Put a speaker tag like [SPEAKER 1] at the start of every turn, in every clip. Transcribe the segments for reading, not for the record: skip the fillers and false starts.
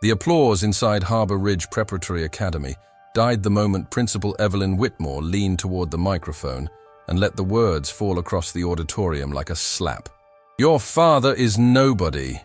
[SPEAKER 1] The applause inside Harbor Ridge Preparatory Academy died the moment Principal Evelyn Whitmore leaned toward the microphone and let the words fall across the auditorium like a slap. "Your father is nobody."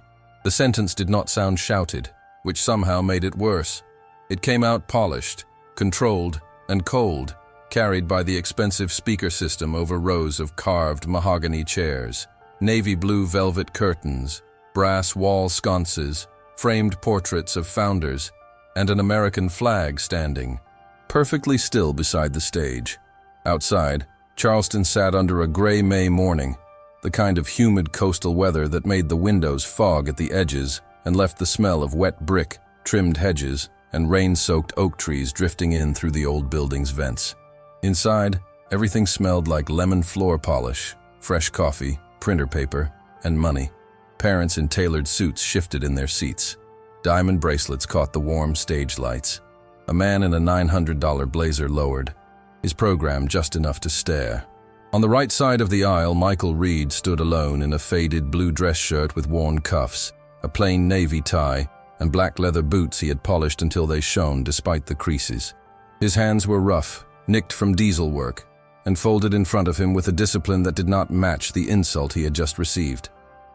[SPEAKER 1] The sentence did not sound shouted, which somehow made it worse. It came out polished, controlled, and cold, carried by the expensive speaker system over rows of carved mahogany chairs, navy blue velvet curtains, brass wall sconces, framed portraits of founders, and an American flag standing, perfectly still beside the stage. Outside, Charleston sat under a gray May morning, the kind of humid coastal weather that made the windows fog at the edges and left the smell of wet brick, trimmed hedges, and rain-soaked oak trees drifting in through the old building's vents. Inside, everything smelled like lemon floor polish, fresh coffee, printer paper, and money. Parents in tailored suits shifted in their seats. Diamond bracelets caught the warm stage lights. A man in a $900 blazer lowered, his program just enough to stare. On the right side of the aisle, Michael Reed stood alone in a faded blue dress shirt with worn cuffs, a plain navy tie, and black leather boots he had polished until they shone despite the creases. His hands were rough, nicked from diesel work, and folded in front of him with a discipline that did not match the insult he had just received.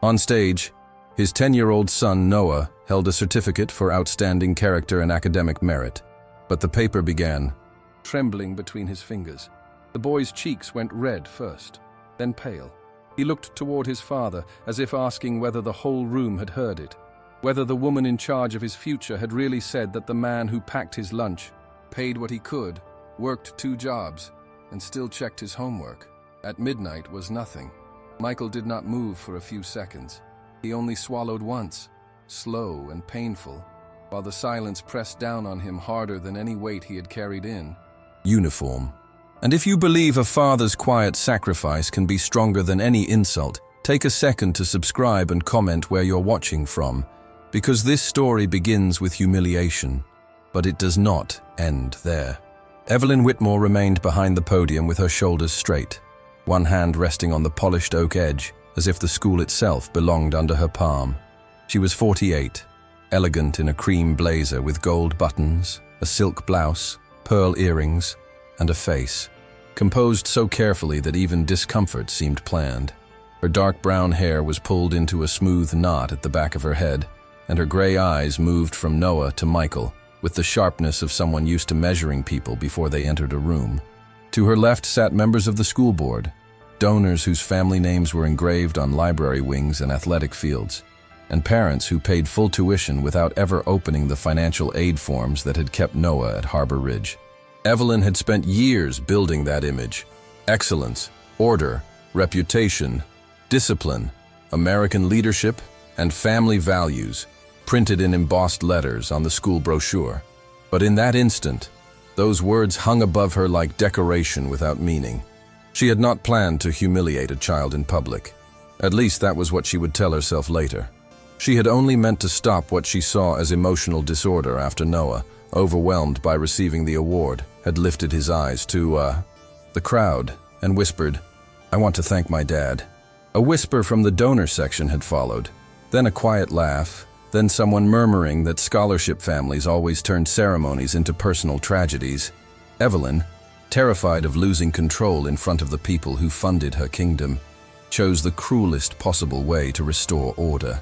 [SPEAKER 1] On stage, his 10-year-old son Noah held a certificate for outstanding character and academic merit, but the paper began, trembling between his fingers. The boy's cheeks went red first, then pale. He looked toward his father as if asking whether the whole room had heard it, whether the woman in charge of his future had really said that the man who packed his lunch, paid what he could, worked 2 jobs, and still checked his homework at midnight was nothing. Michael did not move for a few seconds. He only swallowed once, slow and painful, while the silence pressed down on him harder than any weight he had carried in. Uniform. And if you believe a father's quiet sacrifice can be stronger than any insult, take a second to subscribe and comment where you're watching from, because this story begins with humiliation, but it does not end there. Evelyn Whitmore remained behind the podium with her shoulders straight, one hand resting on the polished oak edge, as if the school itself belonged under her palm. She was 48, elegant in a cream blazer with gold buttons, a silk blouse, pearl earrings, and a face, composed so carefully that even discomfort seemed planned. Her dark brown hair was pulled into a smooth knot at the back of her head, and her gray eyes moved from Noah to Michael, with the sharpness of someone used to measuring people before they entered a room. To her left sat members of the school board, donors whose family names were engraved on library wings and athletic fields, and parents who paid full tuition without ever opening the financial aid forms that had kept Noah at Harbor Ridge. Evelyn had spent years building that image: excellence, order, reputation, discipline, American leadership, and family values, printed in embossed letters on the school brochure. But in that instant, those words hung above her like decoration without meaning. She had not planned to humiliate a child in public. At least that was what she would tell herself later. She had only meant to stop what she saw as emotional disorder after Noah, overwhelmed by receiving the award, had lifted his eyes to, the crowd and whispered, "I want to thank my dad." A whisper from the donor section had followed, then a quiet laugh, then someone murmuring that scholarship families always turned ceremonies into personal tragedies. Evelyn, terrified of losing control in front of the people who funded her kingdom, chose the cruelest possible way to restore order.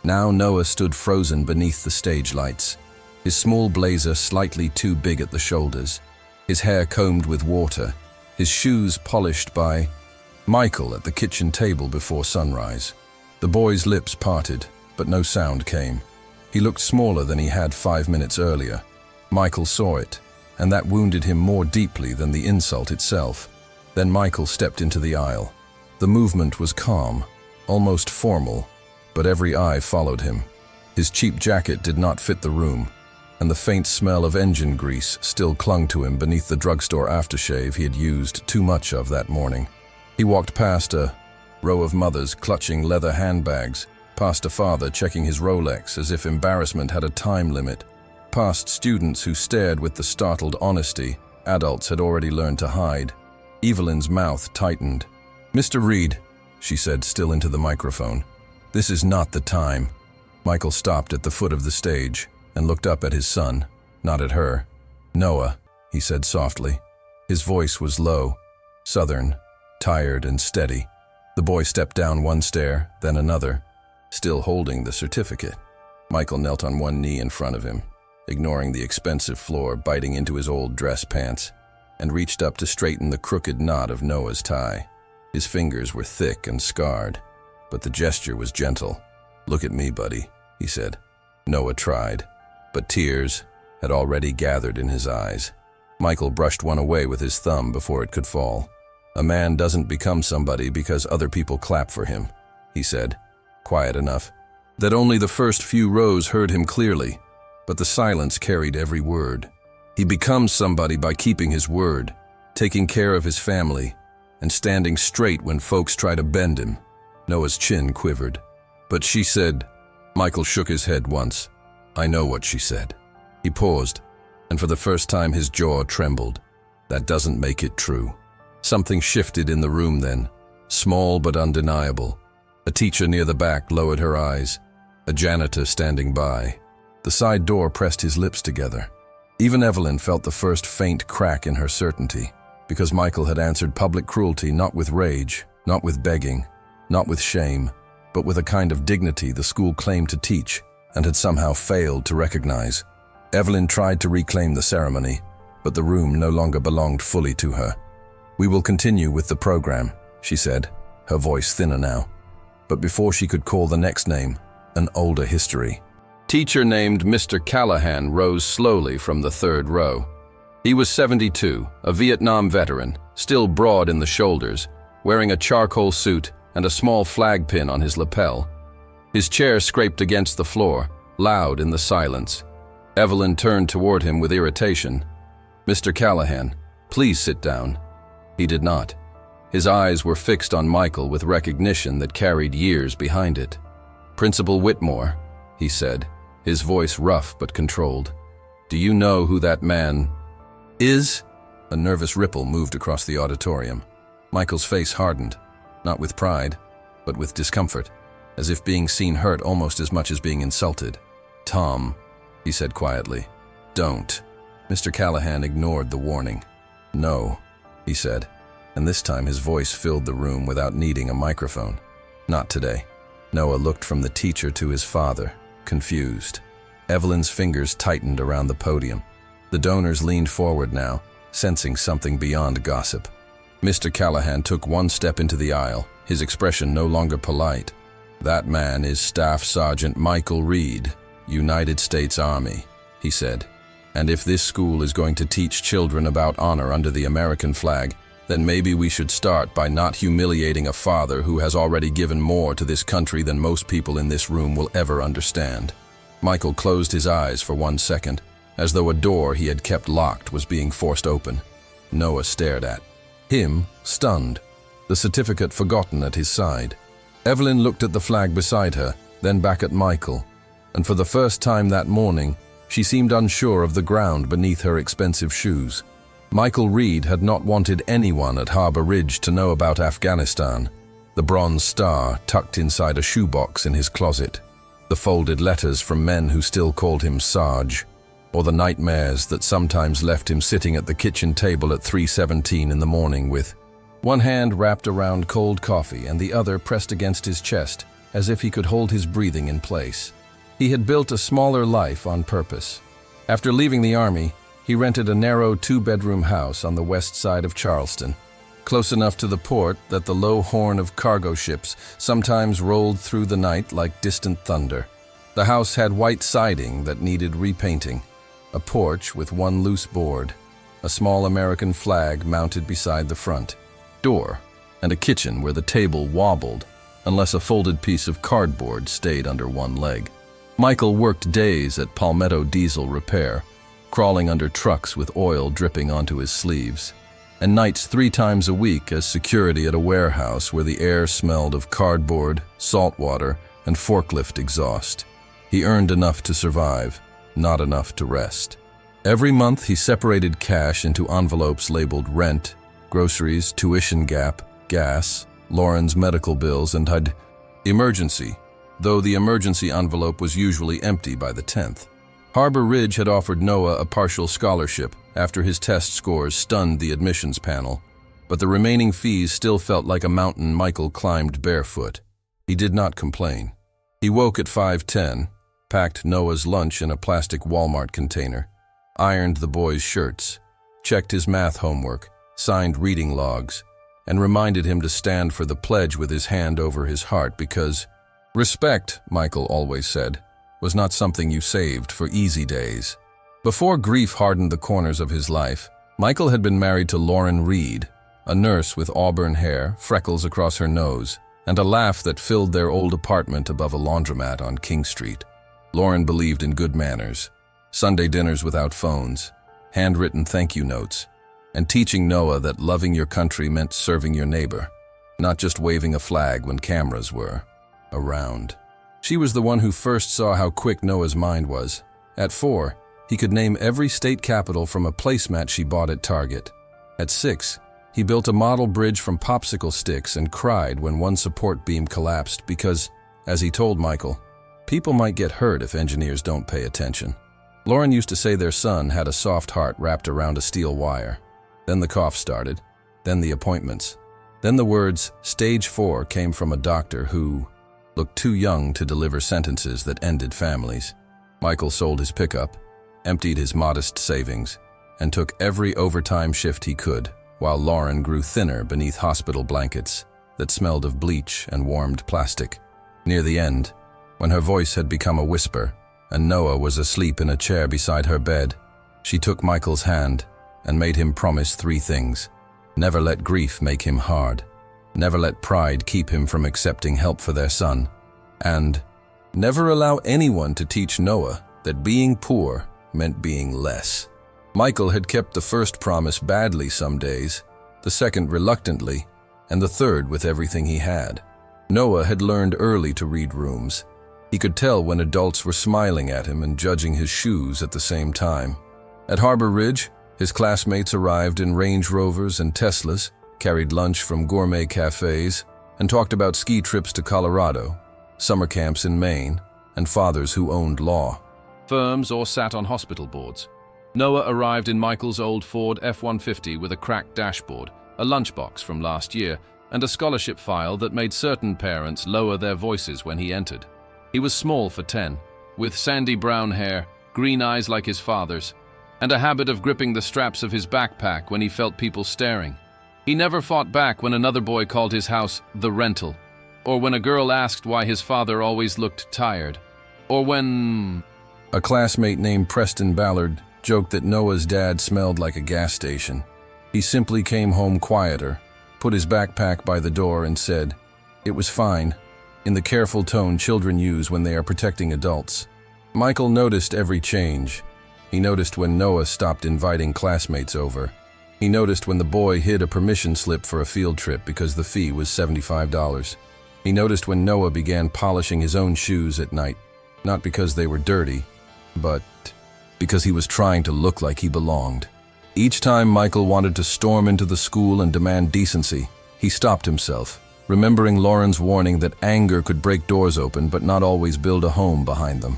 [SPEAKER 1] Now Noah stood frozen beneath the stage lights, his small blazer slightly too big at the shoulders, his hair combed with water, his shoes polished by Michael at the kitchen table before sunrise. The boy's lips parted, but no sound came. He looked smaller than he had 5 minutes earlier. Michael saw it, and that wounded him more deeply than the insult itself. Then Michael stepped into the aisle. The movement was calm, almost formal, but every eye followed him. His cheap jacket did not fit the room, and the faint smell of engine grease still clung to him beneath the drugstore aftershave he had used too much of that morning. He walked past a row of mothers clutching leather handbags, past a father checking his Rolex as if embarrassment had a time limit, past students who stared with the startled honesty adults had already learned to hide. Evelyn's mouth tightened. "Mr. Reed," she said, still into the microphone, "this is not the time." Michael stopped at the foot of the stage, and looked up at his son, not at her. "Noah," he said softly. His voice was low, southern, tired and steady. The boy stepped down one stair, then another, still holding the certificate. Michael knelt on one knee in front of him, ignoring the expensive floor biting into his old dress pants, and reached up to straighten the crooked knot of Noah's tie. His fingers were thick and scarred, but the gesture was gentle. "Look at me, buddy," he said. Noah tried, but tears had already gathered in his eyes. Michael brushed one away with his thumb before it could fall. "A man doesn't become somebody because other people clap for him," he said, quiet enough that only the first few rows heard him clearly, but the silence carried every word. "He becomes somebody by keeping his word, taking care of his family, and standing straight when folks try to bend him." Noah's chin quivered. "But she said—" Michael shook his head once. "I know what she said." He paused, and for the first time his jaw trembled. "That doesn't make it true." Something shifted in the room then, small but undeniable. A teacher near the back lowered her eyes, a janitor standing by. The side door pressed his lips together. Even Evelyn felt the first faint crack in her certainty, because Michael had answered public cruelty not with rage, not with begging, not with shame, but with a kind of dignity the school claimed to teach and had somehow failed to recognize. Evelyn tried to reclaim the ceremony, but the room no longer belonged fully to her. "We will continue with the program," she said, her voice thinner now. But before she could call the next name, an older history. Teacher named Mr. Callahan rose slowly from the third row. He was 72, a Vietnam veteran, still broad in the shoulders, wearing a charcoal suit and a small flag pin on his lapel. His chair scraped against the floor, loud in the silence. Evelyn turned toward him with irritation. "Mr. Callahan, please sit down." He did not. His eyes were fixed on Michael with recognition that carried years behind it. "Principal Whitmore," he said, his voice rough but controlled. "Do you know who that man is?" A nervous ripple moved across the auditorium. Michael's face hardened, not with pride, but with discomfort, as if being seen hurt almost as much as being insulted. "Tom," he said quietly. "Don't." Mr. Callahan ignored the warning. "No," he said, and this time his voice filled the room without needing a microphone. "Not today." Noah looked from the teacher to his father, confused. Evelyn's fingers tightened around the podium. The donors leaned forward now, sensing something beyond gossip. Mr. Callahan took one step into the aisle, his expression no longer polite. "That man is Staff Sergeant Michael Reed, United States Army," he said. "And if this school is going to teach children about honor under the American flag, then maybe we should start by not humiliating a father who has already given more to this country than most people in this room will ever understand." Michael closed his eyes for 1 second, as though a door he had kept locked was being forced open. Noah stared at him, stunned, the certificate forgotten at his side. Evelyn looked at the flag beside her, then back at Michael, and for the first time that morning, she seemed unsure of the ground beneath her expensive shoes. Michael Reed had not wanted anyone at Harbor Ridge to know about Afghanistan, the bronze star tucked inside a shoebox in his closet, the folded letters from men who still called him Sarge, or the nightmares that sometimes left him sitting at the kitchen table at 3:17 in the morning with one hand wrapped around cold coffee and the other pressed against his chest as if he could hold his breathing in place. He had built a smaller life on purpose. After leaving the Army, he rented a narrow 2-bedroom house on the west side of Charleston, close enough to the port that the low horn of cargo ships sometimes rolled through the night like distant thunder. The house had white siding that needed repainting, a porch with one loose board, a small American flag mounted beside the front door, and a kitchen where the table wobbled unless a folded piece of cardboard stayed under one leg. Michael worked days at Palmetto Diesel Repair, crawling under trucks with oil dripping onto his sleeves, and nights 3 times a week as security at a warehouse where the air smelled of cardboard, salt water, and forklift exhaust. He earned enough to survive, not enough to rest. Every month he separated cash into envelopes labeled rent, groceries, tuition gap, gas, Lauren's medical bills, and emergency, though the emergency envelope was usually empty by the 10th. Harbor Ridge had offered Noah a partial scholarship after his test scores stunned the admissions panel, but the remaining fees still felt like a mountain Michael climbed barefoot. He did not complain. He woke at 5:10, packed Noah's lunch in a plastic Walmart container, ironed the boys' shirts, checked his math homework, signed reading logs, and reminded him to stand for the pledge with his hand over his heart because respect, Michael always said, was not something you saved for easy days. Before grief hardened the corners of his life, Michael had been married to Lauren Reed, a nurse with auburn hair, freckles across her nose, and a laugh that filled their old apartment above a laundromat on King Street. Lauren believed in good manners, Sunday dinners without phones, handwritten thank you notes, and teaching Noah that loving your country meant serving your neighbor, not just waving a flag when cameras were around. She was the one who first saw how quick Noah's mind was. At 4, he could name every state capital from a placemat she bought at Target. At 6, he built a model bridge from popsicle sticks and cried when one support beam collapsed because, as he told Michael, people might get hurt if engineers don't pay attention. Lauren used to say their son had a soft heart wrapped around a steel wire. Then the cough started, then the appointments. Then the words, stage 4, came from a doctor who looked too young to deliver sentences that ended families. Michael sold his pickup, emptied his modest savings, and took every overtime shift he could, while Lauren grew thinner beneath hospital blankets that smelled of bleach and warmed plastic. Near the end, when her voice had become a whisper, and Noah was asleep in a chair beside her bed, she took Michael's hand and made him promise 3 things. Never let grief make him hard. Never let pride keep him from accepting help for their son. And never allow anyone to teach Noah that being poor meant being less. Michael had kept the first promise badly some days, the second reluctantly, and the third with everything he had. Noah had learned early to read rooms. He could tell when adults were smiling at him and judging his shoes at the same time. At Harbor Ridge, his classmates arrived in Range Rovers and Teslas, carried lunch from gourmet cafes, and talked about ski trips to Colorado, summer camps in Maine, and fathers who owned law firms or sat on hospital boards. Noah arrived in Michael's old Ford F-150 with a cracked dashboard, a lunchbox from last year, and a scholarship file that made certain parents lower their voices when he entered. He was small for 10, with sandy brown hair, green eyes like his father's, and a habit of gripping the straps of his backpack when he felt people staring. He never fought back when another boy called his house the rental, or when a girl asked why his father always looked tired, or when a classmate named Preston Ballard joked that Noah's dad smelled like a gas station. He simply came home quieter, put his backpack by the door and said, "It was fine," in the careful tone children use when they are protecting adults. Michael noticed every change. He noticed when Noah stopped inviting classmates over. He noticed when the boy hid a permission slip for a field trip because the fee was $75. He noticed when Noah began polishing his own shoes at night, not because they were dirty, but because he was trying to look like he belonged. Each time Michael wanted to storm into the school and demand decency, he stopped himself, remembering Lauren's warning that anger could break doors open but not always build a home behind them.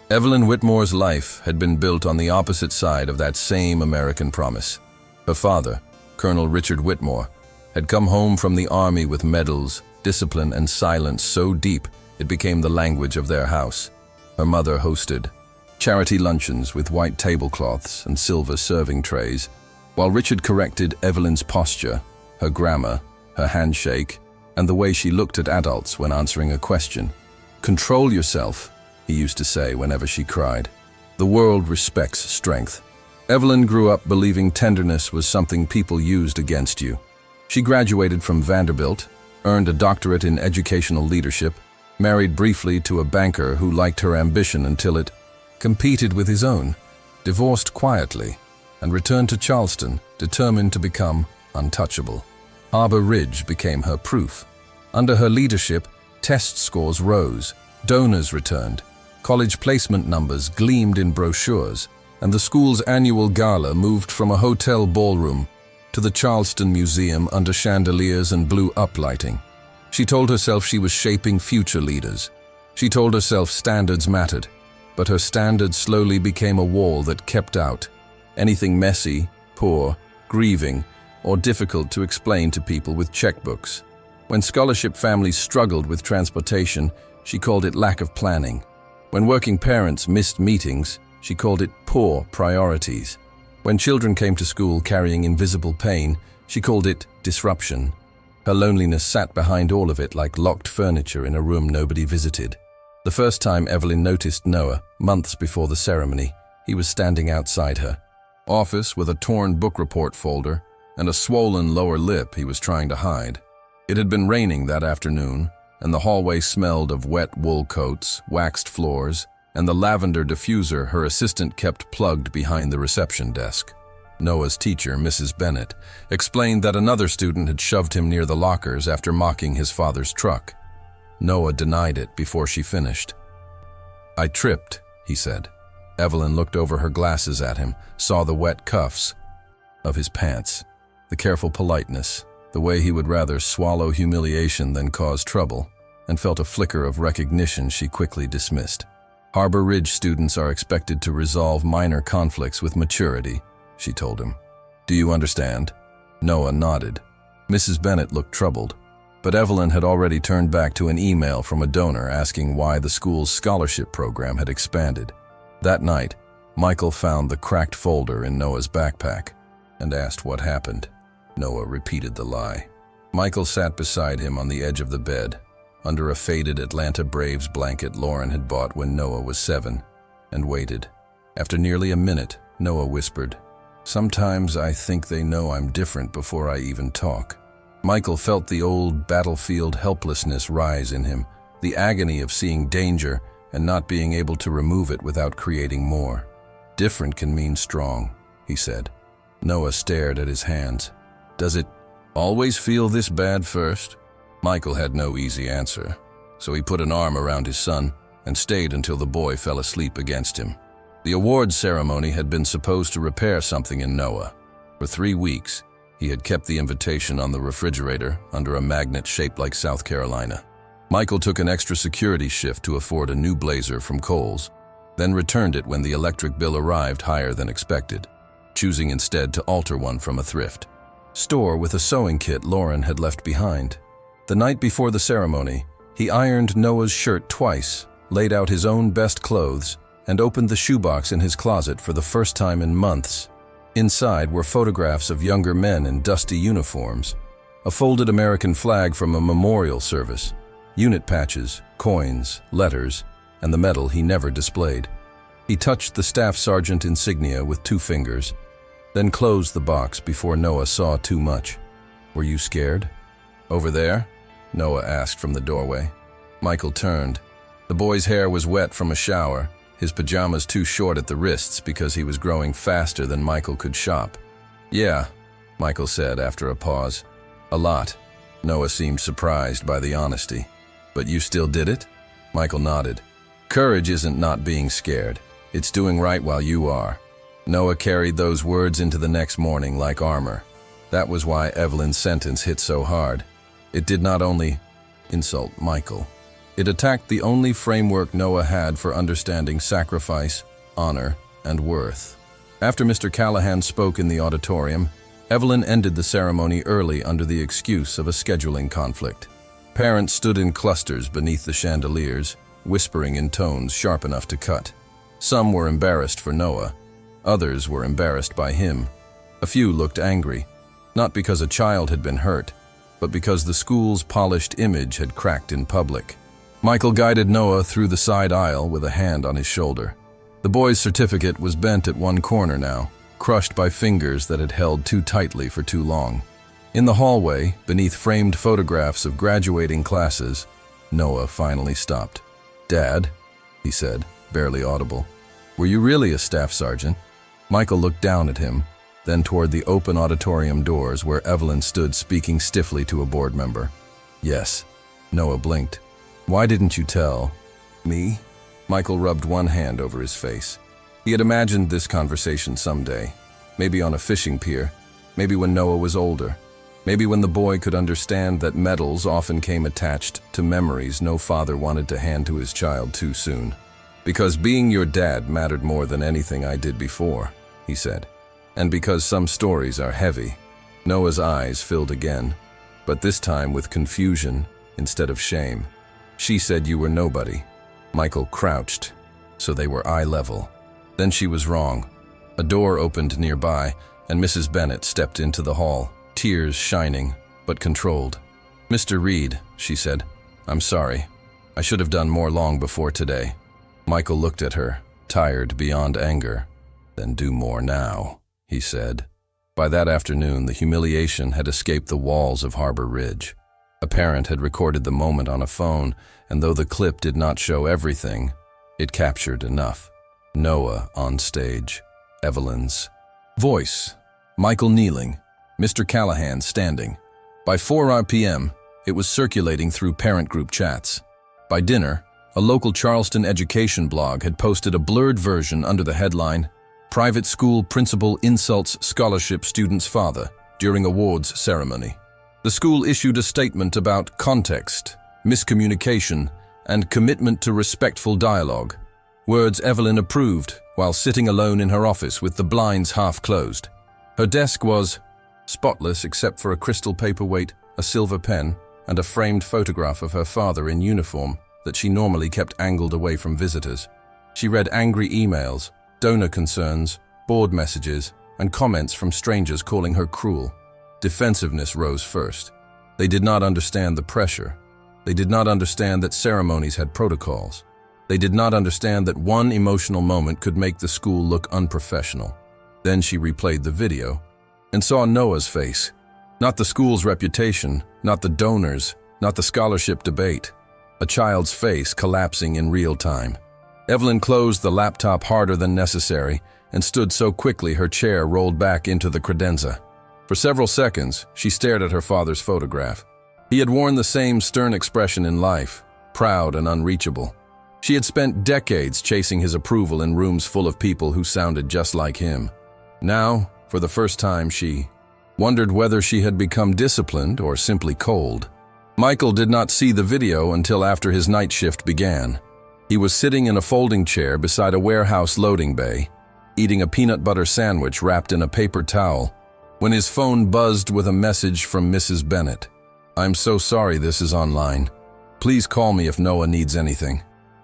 [SPEAKER 1] Evelyn Whitmore's life had been built on the opposite side of that same American promise. Her father, Colonel Richard Whitmore, had come home from the army with medals, discipline, and silence so deep it became the language of their house. Her mother hosted charity luncheons with white tablecloths and silver serving trays, while Richard corrected Evelyn's posture, her grammar, her handshake, and the way she looked at adults when answering a question. "Control yourself," he used to say whenever she cried. "The world respects strength." Evelyn grew up believing tenderness was something people used against you. She graduated from Vanderbilt, earned a doctorate in educational leadership, married briefly to a banker who liked her ambition until it competed with his own, divorced quietly, and returned to Charleston, determined to become untouchable. Harbor Ridge became her proof. Under her leadership, test scores rose, donors returned, college placement numbers gleamed in brochures, and the school's annual gala moved from a hotel ballroom to the Charleston Museum under chandeliers and blue uplighting. She told herself she was shaping future leaders. She told herself standards mattered. but her standard slowly became a wall that kept out anything messy, poor, grieving, or difficult to explain to people with checkbooks. When scholarship families struggled with transportation, she called it lack of planning. When working parents missed meetings, she called it poor priorities. When children came to school carrying invisible pain, she called it disruption. Her loneliness sat behind all of it like locked furniture in a room nobody visited. The first time Evelyn noticed Noah, months before the ceremony, he was standing outside her office with a torn book report folder and a swollen lower lip he was trying to hide. It had been raining that afternoon, and the hallway smelled of wet wool coats, waxed floors, and the lavender diffuser her assistant kept plugged behind the reception desk. Noah's teacher, Mrs. Bennett, explained that another student had shoved him near the lockers after mocking his father's truck. Noah denied it before she finished. "I tripped," he said. Evelyn looked over her glasses at him, saw the wet cuffs of his pants, the careful politeness, the way he would rather swallow humiliation than cause trouble, and felt a flicker of recognition she quickly dismissed. Harbor Ridge students are expected to resolve minor conflicts with maturity, she told him. "Do you understand?" Noah nodded. Mrs. Bennett looked troubled, but Evelyn had already turned back to an email from a donor asking why the school's scholarship program had expanded. That night, Michael found the cracked folder in Noah's backpack and asked what happened. Noah repeated the lie. Michael sat beside him on the edge of the bed, under a faded Atlanta Braves blanket Lauren had bought when Noah was 7, and waited. After nearly a minute, Noah whispered, "Sometimes I think they know I'm different before I even talk." Michael felt the old battlefield helplessness rise in him, the agony of seeing danger and not being able to remove it without creating more. "Different can mean strong," he said. Noah stared at his hands. "Does it always feel this bad first?" Michael had no easy answer, so he put an arm around his son and stayed until the boy fell asleep against him. The awards ceremony had been supposed to repair something in Noah. For 3 weeks, he had kept the invitation on the refrigerator under a magnet shaped like South Carolina. Michael took an extra security shift to afford a new blazer from Kohl's, then returned it when the electric bill arrived higher than expected, choosing instead to alter one from a thrift store with a sewing kit Lauren had left behind. The night before the ceremony, he ironed Noah's shirt twice, laid out his own best clothes, and opened the shoebox in his closet for the first time in months. Inside were photographs of younger men in dusty uniforms, a folded American flag from a memorial service, unit patches, coins, letters, and the medal he never displayed. He touched the staff sergeant insignia with 2 fingers, then closed the box before Noah saw too much. "Were you scared?" "Over there?" Noah asked from the doorway. Michael turned. The boy's hair was wet from a shower, his pajamas too short at the wrists because he was growing faster than Michael could shop. "Yeah," Michael said after a pause. "A lot." Noah seemed surprised by the honesty. "But you still did it?" Michael nodded. "Courage isn't not being scared. It's doing right while you are." Noah carried those words into the next morning like armor. That was why Evelyn's sentence hit so hard. It did not only insult Michael. It attacked the only framework Noah had for understanding sacrifice, honor, and worth. After Mr. Callahan spoke in the auditorium, Evelyn ended the ceremony early under the excuse of a scheduling conflict. Parents stood in clusters beneath the chandeliers, whispering in tones sharp enough to cut. Some were embarrassed for Noah. Others were embarrassed by him. A few looked angry, not because a child had been hurt, but because the school's polished image had cracked in public. Michael guided Noah through the side aisle with a hand on his shoulder. The boy's certificate was bent at one corner now, crushed by fingers that had held too tightly for too long. In the hallway, beneath framed photographs of graduating classes, Noah finally stopped. "Dad," he said, barely audible, "were you really a staff sergeant?" Michael looked down at him, then toward the open auditorium doors where Evelyn stood speaking stiffly to a board member. "Yes." Noah blinked. "Why didn't you tell me?" Michael rubbed one hand over his face. He had imagined this conversation someday, maybe on a fishing pier, maybe when Noah was older, maybe when the boy could understand that medals often came attached to memories no father wanted to hand to his child too soon. Because being your dad mattered more than anything I did before, he said. And because some stories are heavy. Noah's eyes filled again, but this time with confusion instead of shame. She said you were nobody. Michael crouched, so they were eye level. Then she was wrong. A door opened nearby, and Mrs. Bennet stepped into the hall, tears shining, but controlled. "Mr. Reed," she said, "I'm sorry. I should have done more long before today." Michael looked at her, tired beyond anger. "Then do more now," he said. By that afternoon, the humiliation had escaped the walls of Harbor Ridge. A parent had recorded the moment on a phone, and though the clip did not show everything, it captured enough. Noah on stage, Evelyn's voice, Michael kneeling, Mr. Callahan standing. By 4 p.m., it was circulating through parent group chats. By dinner, a local Charleston education blog had posted a blurred version under the headline, "Private School Principal Insults Scholarship Student's Father During Awards Ceremony." The school issued a statement about context, miscommunication, and commitment to respectful dialogue. Words Evelyn approved while sitting alone in her office with the blinds half closed. Her desk was spotless except for a crystal paperweight, a silver pen, and a framed photograph of her father in uniform that she normally kept angled away from visitors. She read angry emails, donor concerns, board messages, and comments from strangers calling her cruel. Defensiveness rose first. They did not understand the pressure. They did not understand that ceremonies had protocols. They did not understand that one emotional moment could make the school look unprofessional. Then she replayed the video and saw Noah's face. Not the school's reputation, not the donors, not the scholarship debate. A child's face collapsing in real time. Evelyn closed the laptop harder than necessary and stood so quickly her chair rolled back into the credenza. For several seconds, she stared at her father's photograph. He had worn the same stern expression in life, proud and unreachable. She had spent decades chasing his approval in rooms full of people who sounded just like him. Now, for the first time, she wondered whether she had become disciplined or simply cold. Michael did not see the video until after his night shift began. He was sitting in a folding chair beside a warehouse loading bay, eating a peanut butter sandwich wrapped in a paper towel, when his phone buzzed with a message from Mrs. Bennet. "I'm so sorry this is online. Please call me if Noah needs anything."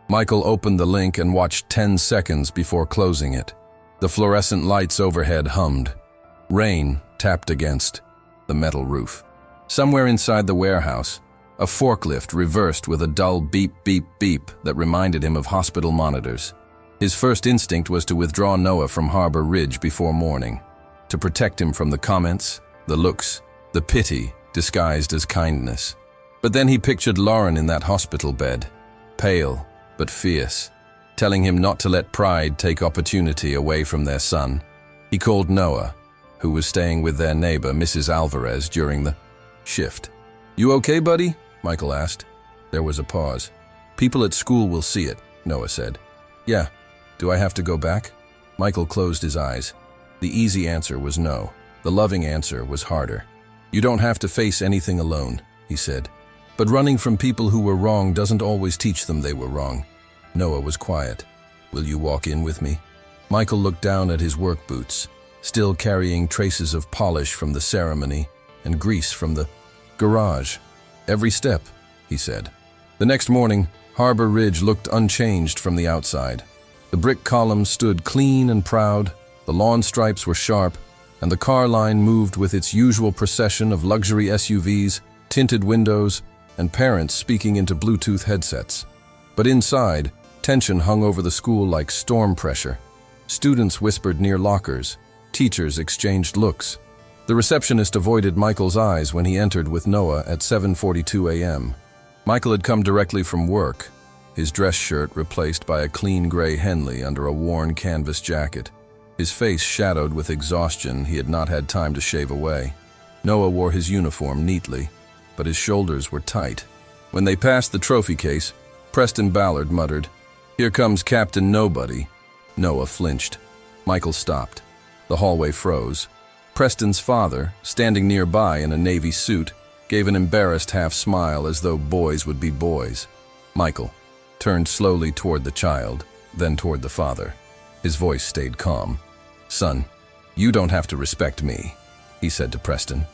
[SPEAKER 1] Michael opened the link and watched 10 seconds before closing it. The fluorescent lights overhead hummed. Rain tapped against the metal roof. Somewhere inside the warehouse, a forklift reversed with a dull beep, beep, beep that reminded him of hospital monitors. His first instinct was to withdraw Noah from Harbor Ridge before morning, to protect him from the comments, the looks, the pity disguised as kindness. But then he pictured Lauren in that hospital bed, pale but fierce, telling him not to let pride take opportunity away from their son. He called Noah, who was staying with their neighbor, Mrs. Alvarez, during the shift. "You okay, buddy?" Michael asked. There was a pause. "People at school will see it," Noah said. "Yeah. Do I have to go back?" Michael closed his eyes. The easy answer was no. The loving answer was harder. "You don't have to face anything alone," he said. "But running from people who were wrong doesn't always teach them they were wrong." Noah was quiet. "Will you walk in with me?" Michael looked down at his work boots, still carrying traces of polish from the ceremony and grease from the garage. "Every step," he said. The next morning, Harbor Ridge looked unchanged from the outside. The brick columns stood clean and proud, the lawn stripes were sharp, and the car line moved with its usual procession of luxury SUVs, tinted windows, and parents speaking into Bluetooth headsets. But inside, tension hung over the school like storm pressure. Students whispered near lockers. Teachers exchanged looks. The receptionist avoided Michael's eyes when he entered with Noah at 7:42 a.m. Michael had come directly from work, his dress shirt replaced by a clean gray Henley under a worn canvas jacket. His face shadowed with exhaustion he had not had time to shave away. Noah wore his uniform neatly, but his shoulders were tight. When they passed the trophy case, Preston Ballard muttered, "Here comes Captain Nobody." Noah flinched. Michael stopped. The hallway froze. Preston's father, standing nearby in a navy suit, gave an embarrassed half-smile as though boys would be boys. Michael turned slowly toward the child, then toward the father. His voice stayed calm. "Son, you don't have to respect me," he said to Preston.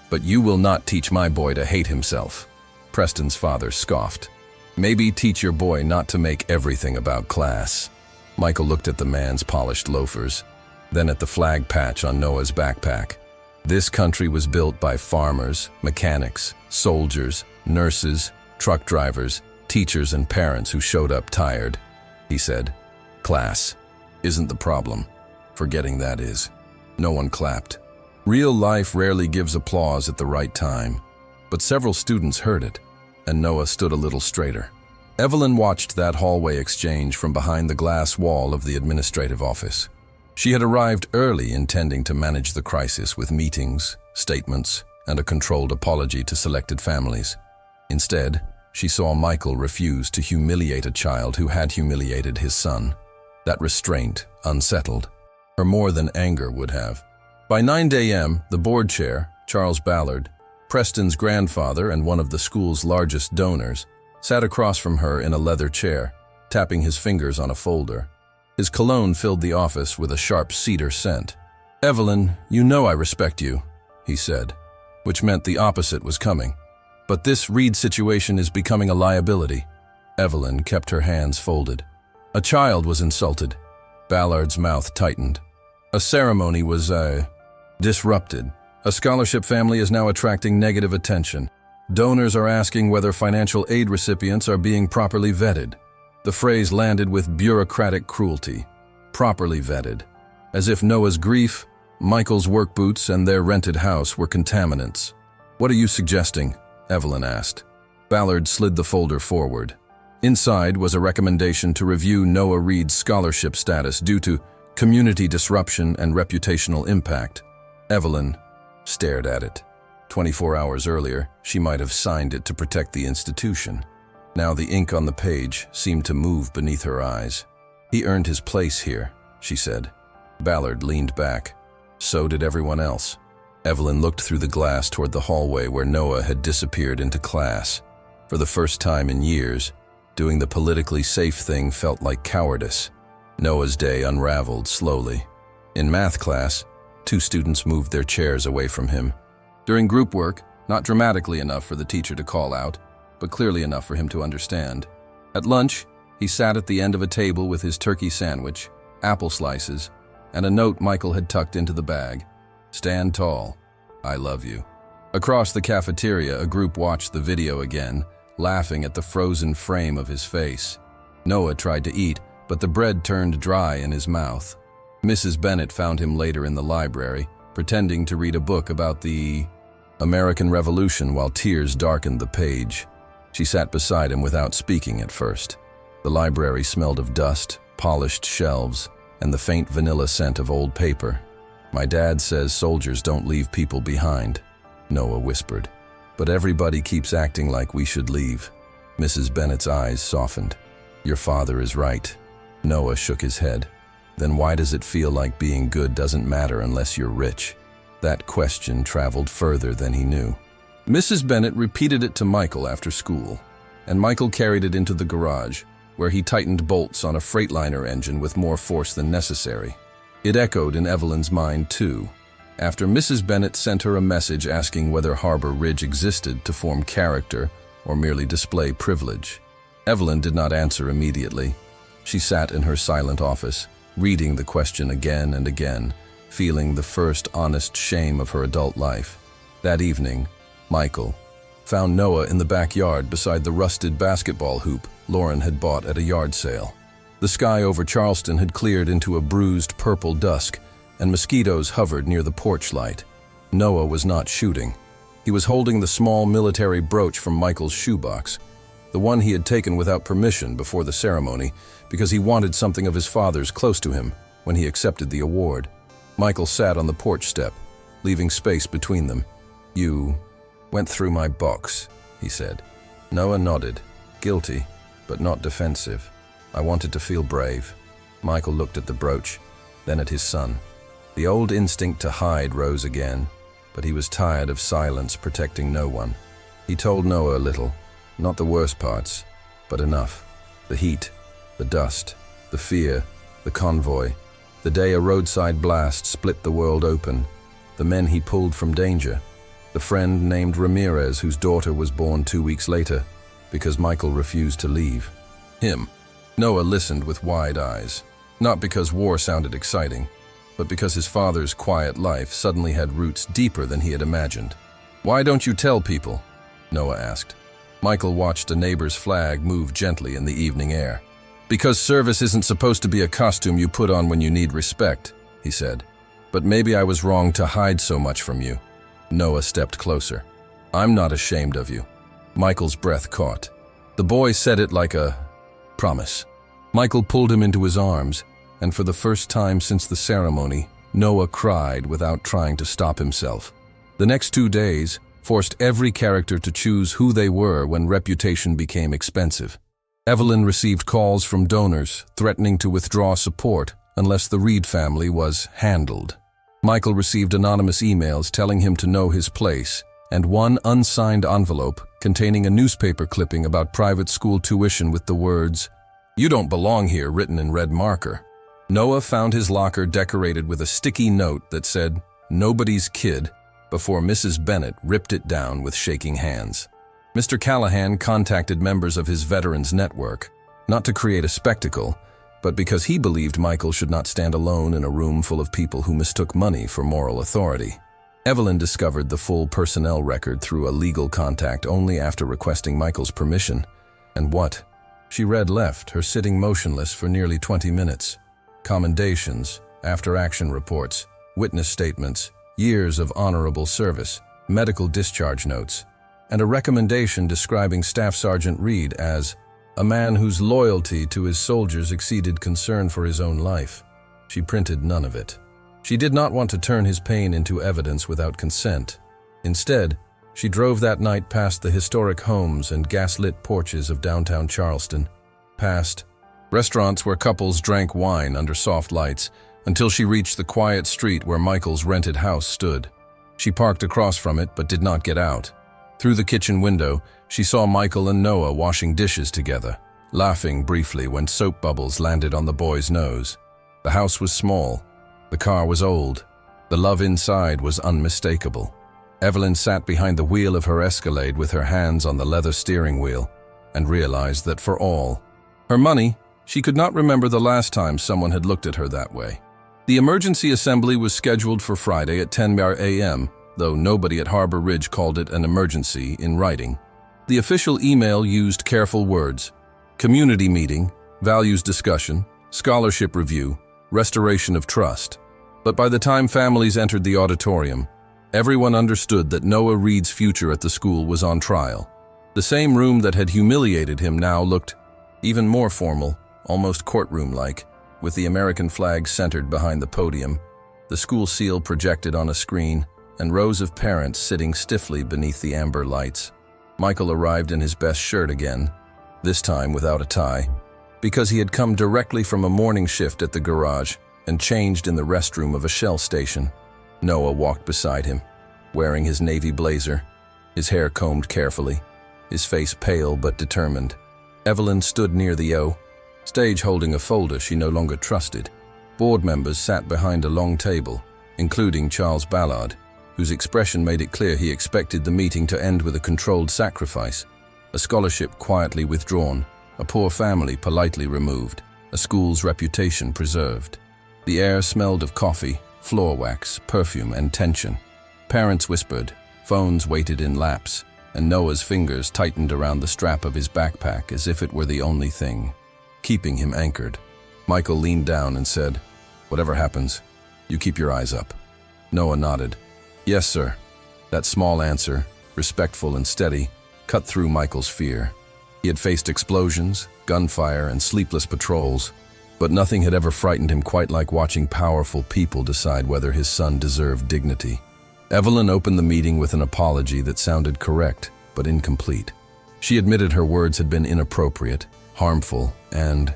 [SPEAKER 1] "But you will not teach my boy to hate himself." Preston's father scoffed. "Maybe teach your boy not to make everything about class." Michael looked at the man's polished loafers, then at the flag patch on Noah's backpack. This country was built by farmers, mechanics, soldiers, nurses, truck drivers, teachers and parents who showed up tired. He said, "Class isn't the problem. Forgetting that is." No one clapped. Real life rarely gives applause at the right time, but several students heard it, and Noah stood a little straighter. Evelyn watched that hallway exchange from behind the glass wall of the administrative office. She had arrived early, intending to manage the crisis with meetings, statements, and a controlled apology to selected families. Instead, she saw Michael refuse to humiliate a child who had humiliated his son. That restraint unsettled her more than anger would have. By 9 a.m., the board chair, Charles Ballard, Preston's grandfather and one of the school's largest donors, sat across from her in a leather chair, tapping his fingers on a folder. His cologne filled the office with a sharp cedar scent. "Evelyn, you know I respect you," he said, which meant the opposite was coming. "But this Reed situation is becoming a liability." Evelyn kept her hands folded. "A child was insulted." Ballard's mouth tightened. "A ceremony was, disrupted. A scholarship family is now attracting negative attention. Donors are asking whether financial aid recipients are being properly vetted." The phrase landed with bureaucratic cruelty. Properly vetted. As if Noah's grief, Michael's work boots, and their rented house were contaminants. "What are you suggesting?" Evelyn asked. Ballard slid the folder forward. Inside was a recommendation to review Noah Reed's scholarship status due to community disruption and reputational impact. Evelyn stared at it. 24 hours earlier, she might have signed it to protect the institution. Now the ink on the page seemed to move beneath her eyes. "He earned his place here," she said. Ballard leaned back. So did everyone else. Evelyn looked through the glass toward the hallway where Noah had disappeared into class. For the first time in years, doing the politically safe thing felt like cowardice. Noah's day unraveled slowly. In math class, 2 students moved their chairs away from him. During group work, not dramatically enough for the teacher to call out, but clearly enough for him to understand. At lunch, he sat at the end of a table with his turkey sandwich, apple slices, and a note Michael had tucked into the bag. "Stand tall. I love you." Across the cafeteria, a group watched the video again, laughing at the frozen frame of his face. Noah tried to eat, but the bread turned dry in his mouth. Mrs. Bennett found him later in the library, pretending to read a book about the American Revolution while tears darkened the page. She sat beside him without speaking at first. The library smelled of dust, polished shelves, and the faint vanilla scent of old paper. "My dad says soldiers don't leave people behind," Noah whispered. "But everybody keeps acting like we should leave." Mrs. Bennett's eyes softened. "Your father is right." Noah shook his head. "Then why does it feel like being good doesn't matter unless you're rich?" That question traveled further than he knew. Mrs. Bennett repeated it to Michael after school, and Michael carried it into the garage, where he tightened bolts on a Freightliner engine with more force than necessary. It echoed in Evelyn's mind, too, after Mrs. Bennett sent her a message asking whether Harbor Ridge existed to form character or merely display privilege. Evelyn did not answer immediately. She sat in her silent office, reading the question again and again, feeling the first honest shame of her adult life. That evening, Michael found Noah in the backyard beside the rusted basketball hoop Lauren had bought at a yard sale. The sky over Charleston had cleared into a bruised purple dusk, and mosquitoes hovered near the porch light. Noah was not shooting. He was holding the small military brooch from Michael's shoebox, the one he had taken without permission before the ceremony because he wanted something of his father's close to him when he accepted the award. Michael sat on the porch step, leaving space between them. "You went through my box," he said. Noah nodded, guilty, but not defensive. "I wanted to feel brave." Michael looked at the brooch, then at his son. The old instinct to hide rose again, but he was tired of silence protecting no one. He told Noah a little, not the worst parts, but enough. The heat, the dust, The fear, the convoy, the day a roadside blast split the world open, the men he pulled from danger, the friend named Ramirez whose daughter was born 2 weeks later because Michael refused to leave. Him. Noah listened with wide eyes, not because war sounded exciting, but because his father's quiet life suddenly had roots deeper than he had imagined. "Why don't you tell people?" Noah asked. Michael watched a neighbor's flag move gently in the evening air. "Because service isn't supposed to be a costume you put on when you need respect," he said. "But maybe I was wrong to hide so much from you." Noah stepped closer. "I'm not ashamed of you." Michael's breath caught. The boy said it like a promise. Michael pulled him into his arms, and for the first time since the ceremony, Noah cried without trying to stop himself. The next 2 days forced every character to choose who they were when reputation became expensive. Evelyn received calls from donors threatening to withdraw support unless the Reed family was handled. Michael received anonymous emails telling him to know his place, and one unsigned envelope containing a newspaper clipping about private school tuition with the words, "You don't belong here," written in red marker. Noah found his locker decorated with a sticky note that said, "Nobody's kid," before Mrs. Bennett ripped it down with shaking hands. Mr. Callahan contacted members of his veterans network, not to create a spectacle, but because he believed Michael should not stand alone in a room full of people who mistook money for moral authority. Evelyn discovered the full personnel record through a legal contact only after requesting Michael's permission. And what? She read left, her sitting motionless for nearly 20 minutes. Commendations, after-action reports, witness statements, years of honorable service, medical discharge notes, and a recommendation describing Staff Sergeant Reed as a man whose loyalty to his soldiers exceeded concern for his own life. She printed none of it. She did not want to turn his pain into evidence without consent. Instead, she drove that night past the historic homes and gaslit porches of downtown Charleston, past restaurants where couples drank wine under soft lights, until she reached the quiet street where Michael's rented house stood. She parked across from it but did not get out. Through the kitchen window, she saw Michael and Noah washing dishes together, laughing briefly when soap bubbles landed on the boy's nose. The house was small. The car was old. The love inside was unmistakable. Evelyn sat behind the wheel of her Escalade with her hands on the leather steering wheel and realized that for all her money, she could not remember the last time someone had looked at her that way. The emergency assembly was scheduled for Friday at 10 a.m., though nobody at Harbor Ridge called it an emergency in writing. The official email used careful words: community meeting, values discussion, scholarship review, restoration of trust. But by the time families entered the auditorium, everyone understood that Noah Reed's future at the school was on trial. The same room that had humiliated him now looked even more formal, almost courtroom-like, with the American flag centered behind the podium, the school seal projected on a screen, and rows of parents sitting stiffly beneath the amber lights. Michael arrived in his best shirt again, this time without a tie, because he had come directly from a morning shift at the garage and changed in the restroom of a Shell station. Noah walked beside him, wearing his navy blazer, his hair combed carefully, his face pale but determined. Evelyn stood near the stage holding a folder she no longer trusted. Board members sat behind a long table, including Charles Ballard, whose expression made it clear he expected the meeting to end with a controlled sacrifice, a scholarship quietly withdrawn, a poor family politely removed, a school's reputation preserved. The air smelled of coffee, floor wax, perfume, and tension. Parents whispered, phones waited in laps, and Noah's fingers tightened around the strap of his backpack as if it were the only thing keeping him anchored. Michael leaned down and said, "Whatever happens, you keep your eyes up." Noah nodded. "Yes, sir." That small answer, respectful and steady, cut through Michael's fear. He had faced explosions, gunfire, and sleepless patrols, but nothing had ever frightened him quite like watching powerful people decide whether his son deserved dignity. Evelyn opened the meeting with an apology that sounded correct, but incomplete. She admitted her words had been inappropriate, harmful, and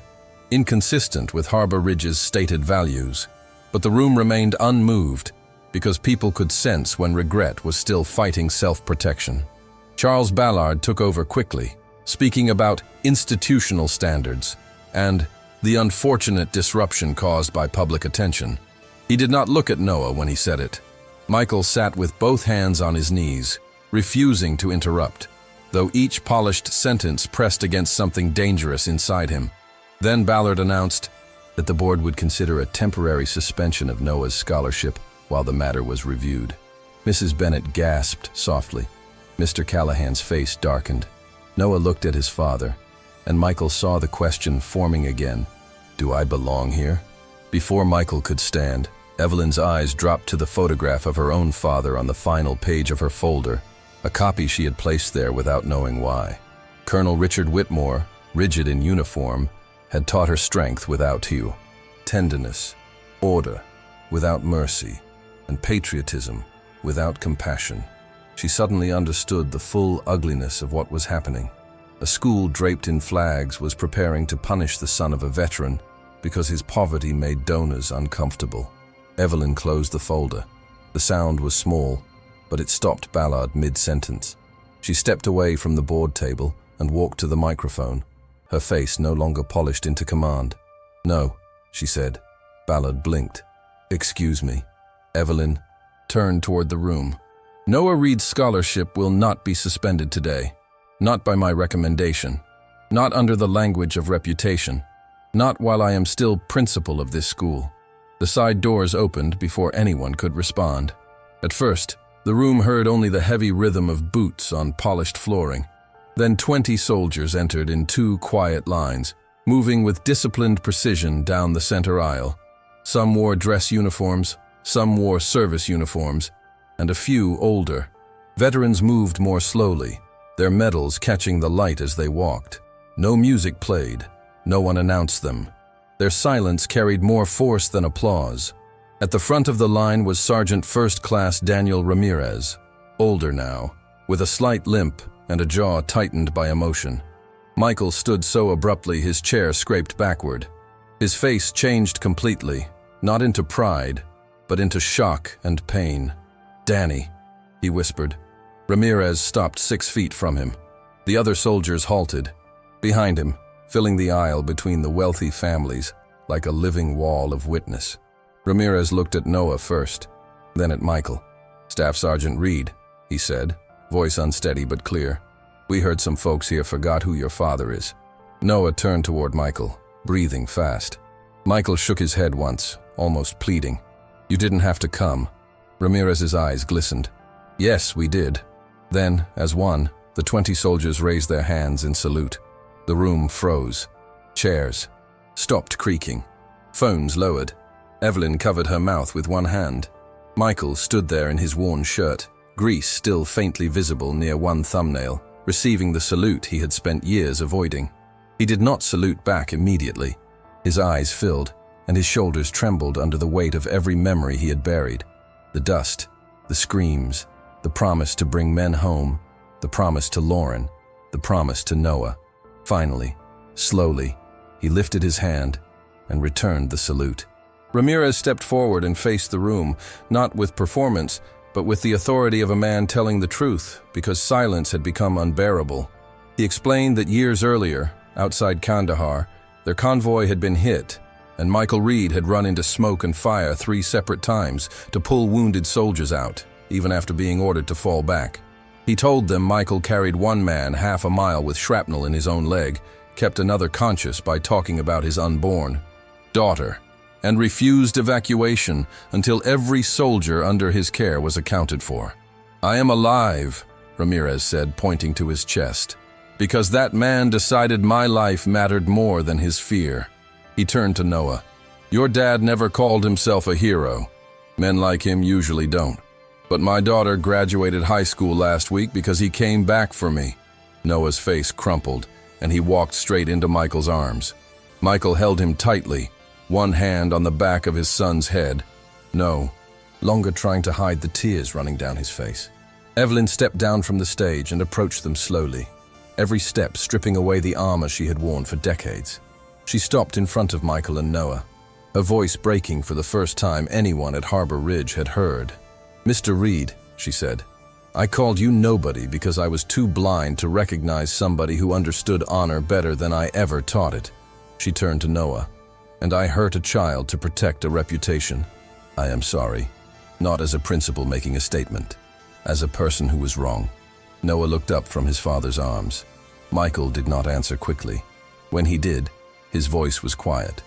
[SPEAKER 1] inconsistent with Harbor Ridge's stated values. But the room remained unmoved because people could sense when regret was still fighting self-protection. Charles Ballard took over quickly, speaking about institutional standards and the unfortunate disruption caused by public attention. He did not look at Noah when he said it. Michael sat with both hands on his knees, refusing to interrupt, though each polished sentence pressed against something dangerous inside him. Then Ballard announced that the board would consider a temporary suspension of Noah's scholarship while the matter was reviewed. Mrs. Bennett gasped softly. Mr. Callahan's face darkened. Noah looked at his father, and Michael saw the question forming again. Do I belong here? Before Michael could stand, Evelyn's eyes dropped to the photograph of her own father on the final page of her folder, a copy she had placed there without knowing why. Colonel Richard Whitmore, rigid in uniform, had taught her strength without hue, tenderness, order without mercy, and patriotism without compassion. She suddenly understood the full ugliness of what was happening. A school draped in flags was preparing to punish the son of a veteran because his poverty made donors uncomfortable. Evelyn closed the folder. The sound was small, but it stopped Ballard mid-sentence. She stepped away from the board table and walked to the microphone, her face no longer polished into command. "No," she said. Ballard blinked. "Excuse me." Evelyn turned toward the room. "Noah Reed's scholarship will not be suspended today. Not by my recommendation. Not under the language of reputation. Not while I am still principal of this school." The side doors opened before anyone could respond. At first, the room heard only the heavy rhythm of boots on polished flooring. Then 20 soldiers entered in 2 quiet lines, moving with disciplined precision down the center aisle. Some wore dress uniforms, some wore service uniforms, and a few older. Veterans moved more slowly, their medals catching the light as they walked. No music played, no one announced them. Their silence carried more force than applause. At the front of the line was Sergeant First Class Daniel Ramirez, older now, with a slight limp and a jaw tightened by emotion. Michael stood so abruptly his chair scraped backward. His face changed completely, not into pride, but into shock and pain. "Danny," he whispered. Ramirez stopped 6 feet from him. The other soldiers halted. Behind him, filling the aisle between the wealthy families, like a living wall of witness. Ramirez looked at Noah first, then at Michael. "Staff Sergeant Reed," he said, voice unsteady but clear. "We heard some folks here forgot who your father is." Noah turned toward Michael, breathing fast. Michael shook his head once, almost pleading. "You didn't have to come." Ramirez's eyes glistened. "Yes, we did." Then, as one, the 20 soldiers raised their hands in salute. The room froze. Chairs stopped creaking. Phones lowered. Evelyn covered her mouth with one hand. Michael stood there in his worn shirt, grease still faintly visible near one thumbnail, receiving the salute he had spent years avoiding. He did not salute back immediately. His eyes filled, and his shoulders trembled under the weight of every memory he had buried. The dust, the screams, the promise to bring men home, the promise to Lauren, the promise to Noah. Finally, slowly, he lifted his hand and returned the salute. Ramirez stepped forward and faced the room, not with performance, but with the authority of a man telling the truth, because silence had become unbearable. He explained that years earlier, outside Kandahar, their convoy had been hit, and Michael Reed had run into smoke and fire 3 separate times to pull wounded soldiers out, even after being ordered to fall back. He told them Michael carried one man half a mile with shrapnel in his own leg, kept another conscious by talking about his unborn daughter, and refused evacuation until every soldier under his care was accounted for. "I am alive," Ramirez said, pointing to his chest, "because that man decided my life mattered more than his fear." He turned to Noah. "Your dad never called himself a hero. Men like him usually don't. But my daughter graduated high school last week because he came back for me." Noah's face crumpled, and he walked straight into Michael's arms. Michael held him tightly, one hand on the back of his son's head, no longer trying to hide the tears running down his face. Evelyn stepped down from the stage and approached them slowly, every step stripping away the armor she had worn for decades. She stopped in front of Michael and Noah, her voice breaking for the first time anyone at Harbor Ridge had heard. "Mr. Reed," she said, "I called you nobody because I was too blind to recognize somebody who understood honor better than I ever taught it." She turned to Noah. and I hurt a child to protect a reputation. I am sorry. Not as a principal making a statement, as a person who was wrong. Noah looked up from his father's arms. Michael did not answer quickly. When he did, his voice was quiet.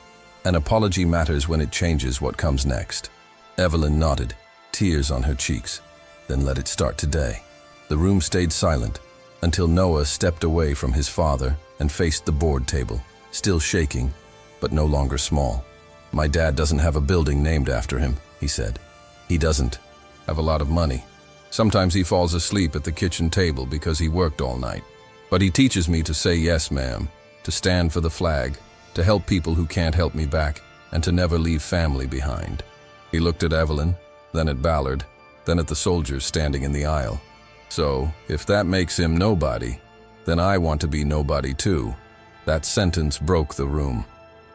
[SPEAKER 1] An apology matters when it changes what comes next. Evelyn nodded, tears on her cheeks. Then let it start today. The room stayed silent until Noah stepped away from his father and faced the board table, still shaking, but no longer small. My dad doesn't have a building named after him, he said. He doesn't have a lot of money. Sometimes he falls asleep at the kitchen table because he worked all night. But he teaches me to say yes, ma'am, to stand for the flag, to help people who can't help me back, and to never leave family behind. He looked at Evelyn, then at Ballard, then at the soldiers standing in the aisle. So, if that makes him nobody, then I want to be nobody too. That sentence broke the room.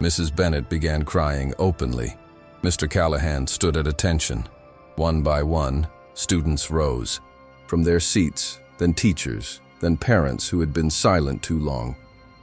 [SPEAKER 1] Mrs. Bennet began crying openly. Mr. Callahan stood at attention. One by one, students rose. From their seats, then teachers, then parents who had been silent too long.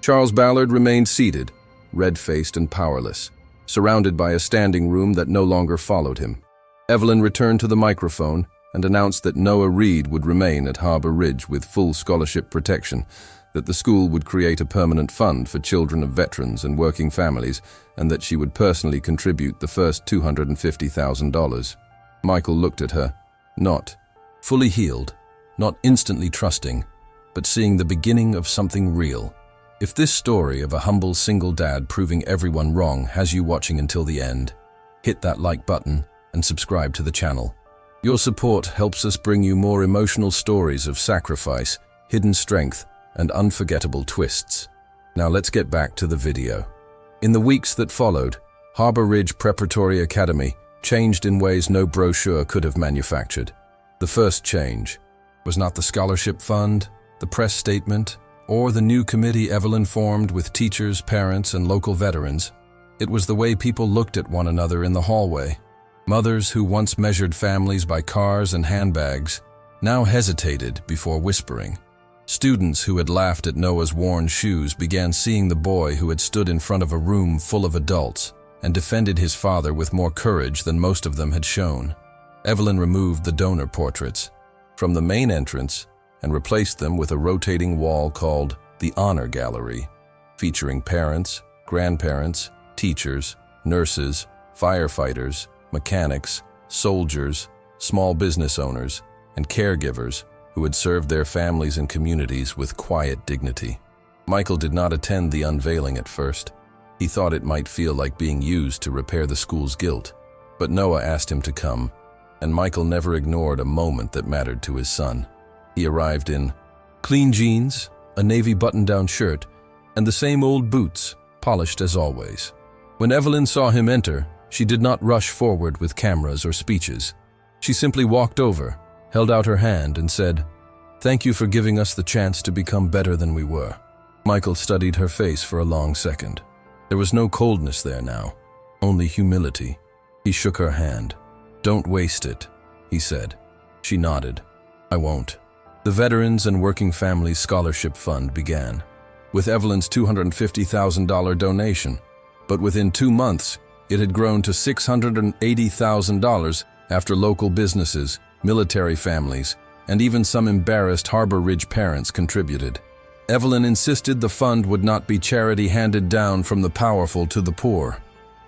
[SPEAKER 1] Charles Ballard remained seated, red-faced and powerless, surrounded by a standing room that no longer followed him. Evelyn returned to the microphone and announced that Noah Reed would remain at Harbor Ridge with full scholarship protection, that the school would create a permanent fund for children of veterans and working families, and that she would personally contribute the first $250,000. Michael looked at her, not fully healed, not instantly trusting, but seeing the beginning of something real. If this story of a humble single dad proving everyone wrong has you watching until the end, hit that like button and subscribe to the channel. Your support helps us bring you more emotional stories of sacrifice, hidden strength, and unforgettable twists. Now let's get back to the video. In the weeks that followed, Harbor Ridge Preparatory Academy changed in ways no brochure could have manufactured. The first change was not the scholarship fund, the press statement, or the new committee Evelyn formed with teachers, parents, and local veterans. It was the way people looked at one another in the hallway. Mothers who once measured families by cars and handbags now hesitated before whispering. Students who had laughed at Noah's worn shoes began seeing the boy who had stood in front of a room full of adults and defended his father with more courage than most of them had shown. Evelyn removed the donor portraits from the main entrance and replaced them with a rotating wall called the Honor Gallery, featuring parents, grandparents, teachers, nurses, firefighters, mechanics, soldiers, small business owners, and caregivers who had served their families and communities with quiet dignity. Michael did not attend the unveiling at first. He thought it might feel like being used to repair the school's guilt, but Noah asked him to come, and Michael never ignored a moment that mattered to his son. He arrived in clean jeans, a navy button-down shirt, and the same old boots, polished as always. When Evelyn saw him enter, she did not rush forward with cameras or speeches. She simply walked over, held out her hand, and said, "Thank you for giving us the chance to become better than we were." Michael studied her face for a long second. There was no coldness there now, only humility. He shook her hand. "Don't waste it," he said. She nodded. "I won't." The Veterans and Working Families Scholarship Fund began, with Evelyn's $250,000 donation, but within 2 months, it had grown to $680,000 after local businesses, military families, and even some embarrassed Harbor Ridge parents contributed. Evelyn insisted the fund would not be charity handed down from the powerful to the poor.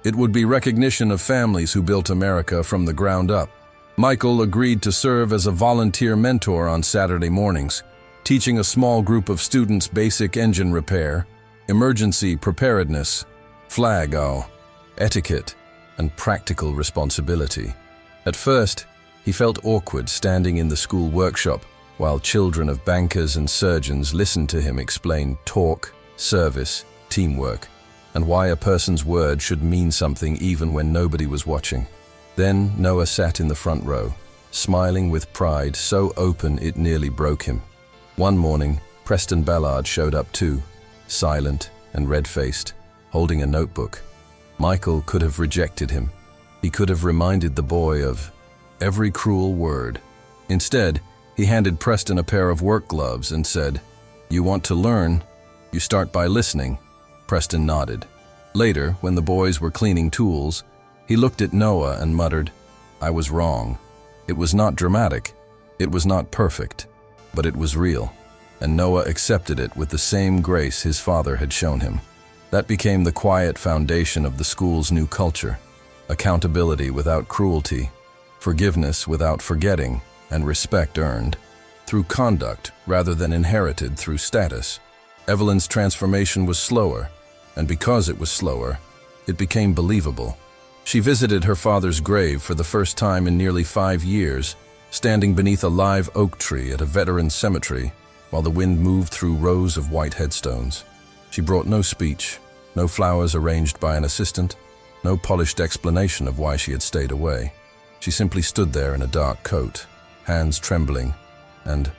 [SPEAKER 1] It would be recognition of families who built America from the ground up. Michael agreed to serve as a volunteer mentor on Saturday mornings, teaching a small group of students basic engine repair, emergency preparedness, flag etiquette, and practical responsibility. At first, he felt awkward standing in the school workshop while children of bankers and surgeons listened to him explain torque, service, teamwork, and why a person's word should mean something even when nobody was watching. Then Noah sat in the front row, smiling with pride so open it nearly broke him. One morning, Preston Ballard showed up too, silent and red-faced, holding a notebook. Michael could have rejected him. He could have reminded the boy of every cruel word. Instead, he handed Preston a pair of work gloves and said, "You want to learn? You start by listening." Preston nodded. Later, when the boys were cleaning tools, he looked at Noah and muttered, "I was wrong." It was not dramatic, it was not perfect, but it was real, and Noah accepted it with the same grace his father had shown him. That became the quiet foundation of the school's new culture: accountability without cruelty, forgiveness without forgetting, and respect earned through conduct rather than inherited through status. Evelyn's transformation was slower, and because it was slower, it became believable. She visited her father's grave for the first time in nearly 5 years, standing beneath a live oak tree at a veteran cemetery while the wind moved through rows of white headstones. She brought no speech, no flowers arranged by an assistant, no polished explanation of why she had stayed away. She simply stood there in a dark coat, hands trembling, and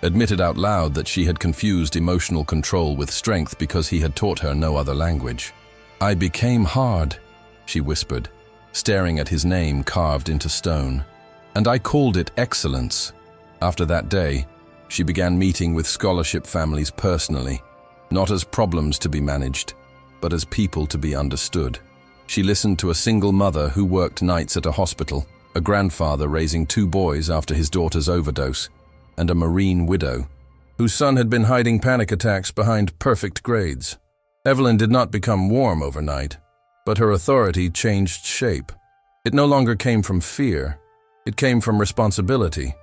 [SPEAKER 1] admitted out loud that she had confused emotional control with strength because he had taught her no other language. "I became hard," she whispered, staring at his name carved into stone. "And I called it excellence." After that day, she began meeting with scholarship families personally, not as problems to be managed, but as people to be understood. She listened to a single mother who worked nights at a hospital, a grandfather raising 2 boys after his daughter's overdose, and a Marine widow whose son had been hiding panic attacks behind perfect grades. Evelyn did not become warm overnight, but her authority changed shape. It no longer came from fear, it came from responsibility.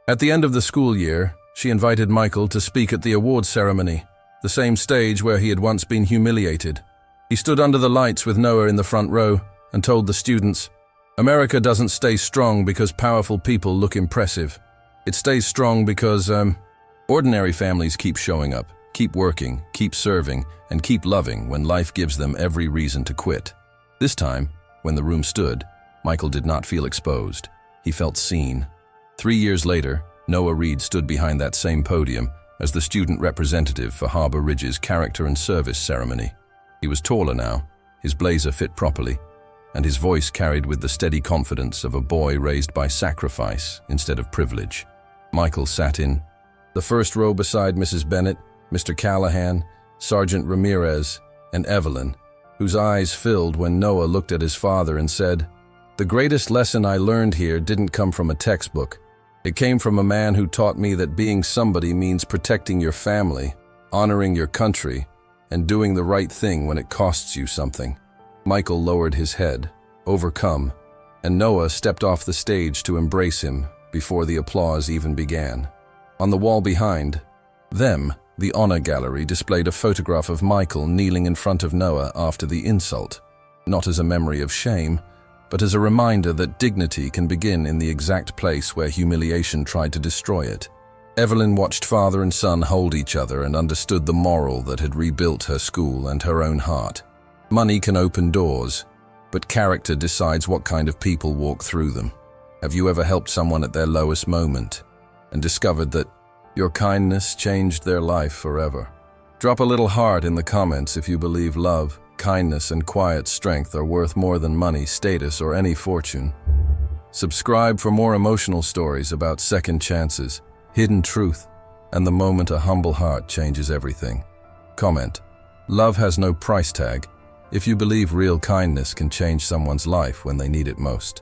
[SPEAKER 1] At the end of the school year, she invited Michael to speak at the awards ceremony, the same stage where he had once been humiliated. He stood under the lights with Noah in the front row and told the students, "America doesn't stay strong because powerful people look impressive. It stays strong because, ordinary families keep showing up, keep working, keep serving, and keep loving when life gives them every reason to quit." This time, when the room stood, Michael did not feel exposed. He felt seen. 3 years later, Noah Reid stood behind that same podium as the student representative for Harbor Ridge's character and service ceremony. He was taller now, his blazer fit properly, and his voice carried with the steady confidence of a boy raised by sacrifice instead of privilege. Michael sat in the first row beside Mrs. Bennett, Mr. Callahan, Sergeant Ramirez, and Evelyn, whose eyes filled when Noah looked at his father and said, "The greatest lesson I learned here didn't come from a textbook. It came from a man who taught me that being somebody means protecting your family, honoring your country, and doing the right thing when it costs you something." Michael lowered his head, overcome, and Noah stepped off the stage to embrace him before the applause even began. On the wall behind them, the honor gallery displayed a photograph of Michael kneeling in front of Noah after the insult, not as a memory of shame, but as a reminder that dignity can begin in the exact place where humiliation tried to destroy it. Evelyn watched father and son hold each other and understood the moral that had rebuilt her school and her own heart. Money can open doors, but character decides what kind of people walk through them. Have you ever helped someone at their lowest moment and discovered that your kindness changed their life forever? Drop a little heart in the comments if you believe love, kindness, and quiet strength are worth more than money, status, or any fortune. Subscribe for more emotional stories about second chances, hidden truth, and the moment a humble heart changes everything. Comment, "Love has no price tag," if you believe real kindness can change someone's life when they need it most.